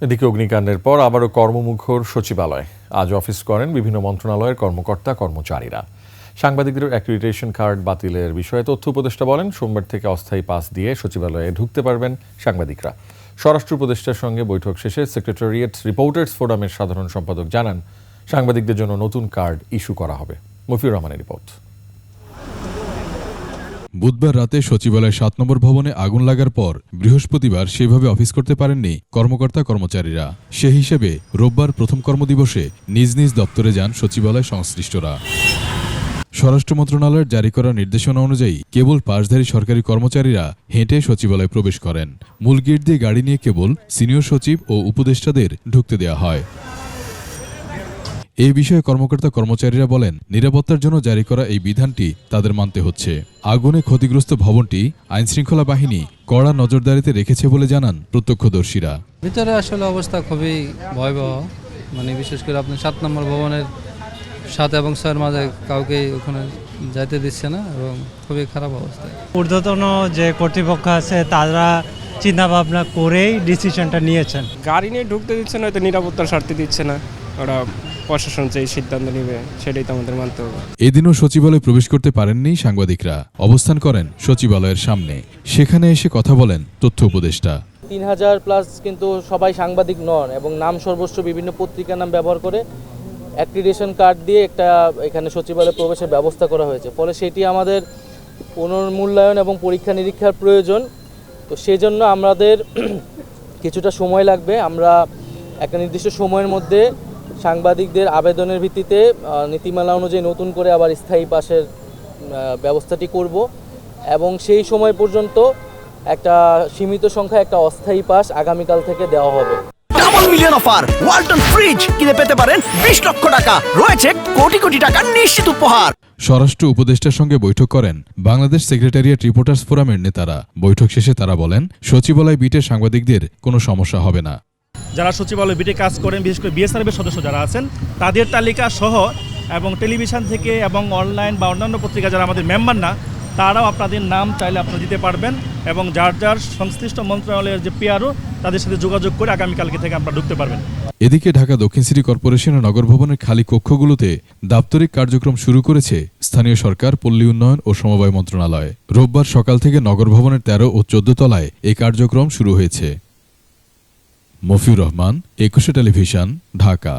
এদিকে অগ্নিকাণ্ডের পর আবারও কর্মমুখর সচিবালয়। আজ অফিস করেন বিভিন্ন মন্ত্রণালয়ের কর্মকর্তা কর্মচারীরা। সাংবাদিকদের অ্যাক্রিডিটেশন কার্ড বাতিলের বিষয়ে তথ্য উপদেষ্টা বলেন, সোমবার থেকে অস্থায়ী পাস দিয়ে সচিবালয়ে ঢুকতে পারবেন সাংবাদিকরা। স্বরাষ্ট্র উপদেষ্টার সঙ্গে বৈঠক শেষে সেক্রেটারিয়েট রিপোর্টার্স ফোরামের সাধারণ সম্পাদক জানান, সাংবাদিকদের জন্য নতুন কার্ড ইস্যু করা হবে। মফিউর রহমানের রিপোর্ট। বুধবার রাতে সচিবালয় ৭ নম্বর ভবনে আগুন লাগার পর বৃহস্পতিবার সেভাবে অফিস করতে পারেননি কর্মকর্তা কর্মচারীরা। সে হিসেবে রোববার প্রথম কর্মদিবসে নিজ নিজ দপ্তরে যান সচিবালয় সংশ্লিষ্টরা। স্বরাষ্ট্র মন্ত্রণালয়ের জারি করা নির্দেশনা অনুযায়ী কেবল পাসধারী সরকারি কর্মচারীরা হেঁটে সচিবালয়ে প্রবেশ করেন। মূল গেট দিয়ে গাড়ি নিয়ে কেবল সিনিয়র সচিব ও উপদেষ্টাদের ঢুকতে দেওয়া হয়। এই বিষয়ে কর্মকর্তা কর্মচারীরা বলেন, নিরাপত্তার জন্য জারি করা এই বিধানটি তাদের মানতে হচ্ছে। আগুনে ক্ষতিগ্রস্ত ভবনটি আইনশৃঙ্খলা বাহিনী কড়া নজরদারিতে রেখেছে বলে জানান প্রত্যক্ষদর্শীরা। ভিতরে আসলে অবস্থা খুবই ভয়াবহ, বিশেষ করে আপনি ৭ নম্বর ভবনের ৭ এবং ৬ মাঝে কাউকে ওখানে যাইতে দিচ্ছে না এবং খুবই খারাপ অবস্থা। ঊর্ধ্বতন যে কর্তৃপক্ষ আছে তারা চিন্তা ভাবনা করেই ডিসিশনটা নিয়েছেন। গাড়ি নিয়ে ঢুকতে দিচ্ছে না, হয়তো নিরাপত্তার স্বার্থে দিচ্ছে না, ওরা প্রশাসন যে সিদ্ধান্ত নেবে সেটাই তো আমাদের মানতে হবে। এদিনও সচিবালয়ে প্রবেশ করতে পারেননি সাংবাদিকরা। অবস্থান করেন সচিবালয়ের সামনে। সেখানে এসে কথা বলেন তথ্য উপদেষ্টা। ৩,০০০+ কিন্তু সবাই সাংবাদিক নন এবং নাম সর্বস্ব বিভিন্ন পত্রিকার নাম ব্যবহার করে অ্যাক্রিডিটেশন কার্ড দিয়ে একটা এখানে সচিবালয়ে প্রবেশের ব্যবস্থা করা হয়েছে। ফলে সেটি আমাদের পুনর্মূল্যায়ন এবং পরীক্ষা নিরীক্ষার প্রয়োজন। তো সেজন্য আমাদের কিছুটা সময় লাগবে। আমরা একটা নির্দিষ্ট সময়ের মধ্যে সাংবাদিকদের আবেদনের ভিত্তিতে নীতিমালা অনুযায়ী নতুন করে আবার স্থায়ী পাসের ব্যবস্থাটি করব এবং সেই সময় পর্যন্ত একটা সীমিত সংখ্যা একটা অস্থায়ী পাস আগামীকাল থেকে দেওয়া হবে। Double million offer, Walton fridge কিনে পেতে পারেন ২০ লক্ষ টাকা, রয়েছে কোটি কোটি টাকার নিশ্চিত উপহার। স্বরাষ্ট্র উপদেষ্টার সঙ্গে বৈঠক করেন বাংলাদেশ সেক্রেটারিয়েট রিপোর্টার্স ফোরামের নেতারা। বৈঠক শেষে তারা বলেন, সচিবালয় বিটের সাংবাদিকদের কোনো সমস্যা হবে না। যারা সচিবালয় বিটে কাজ করেন, বিশেষ করে বিএসআরএফের সদস্য যারা আছেন, তাদের তালিকা সহ এবং টেলিভিশন থেকে এবং অনলাইন বা অন্যান্য পত্রিকা যারা আমাদের মেম্বার না, তারাও আপনাদের নাম চাইলে আপনারা দিতে পারবেন এবং যার যার সংশ্লিষ্ট মন্ত্রণালয়ের যে পিআরও তাদের সাথে যোগাযোগ করে আগামীকালকে থেকে আপনারা ঢুকতে পারবেন। এদিকে ঢাকা দক্ষিণ সিটি কর্পোরেশন ও নগর ভবনের খালি কক্ষগুলোতে দাপ্তরিক কার্যক্রম শুরু করেছে স্থানীয় সরকার, পল্লী উন্নয়ন ও সমবায় মন্ত্রণালয়। রোববার সকাল থেকে নগর ভবনের ১৩ ও ১৪ তলায় এই কার্যক্রম শুরু হয়েছে। মফিউর রহমান, ২১ টেলিভিশন, ঢাকা।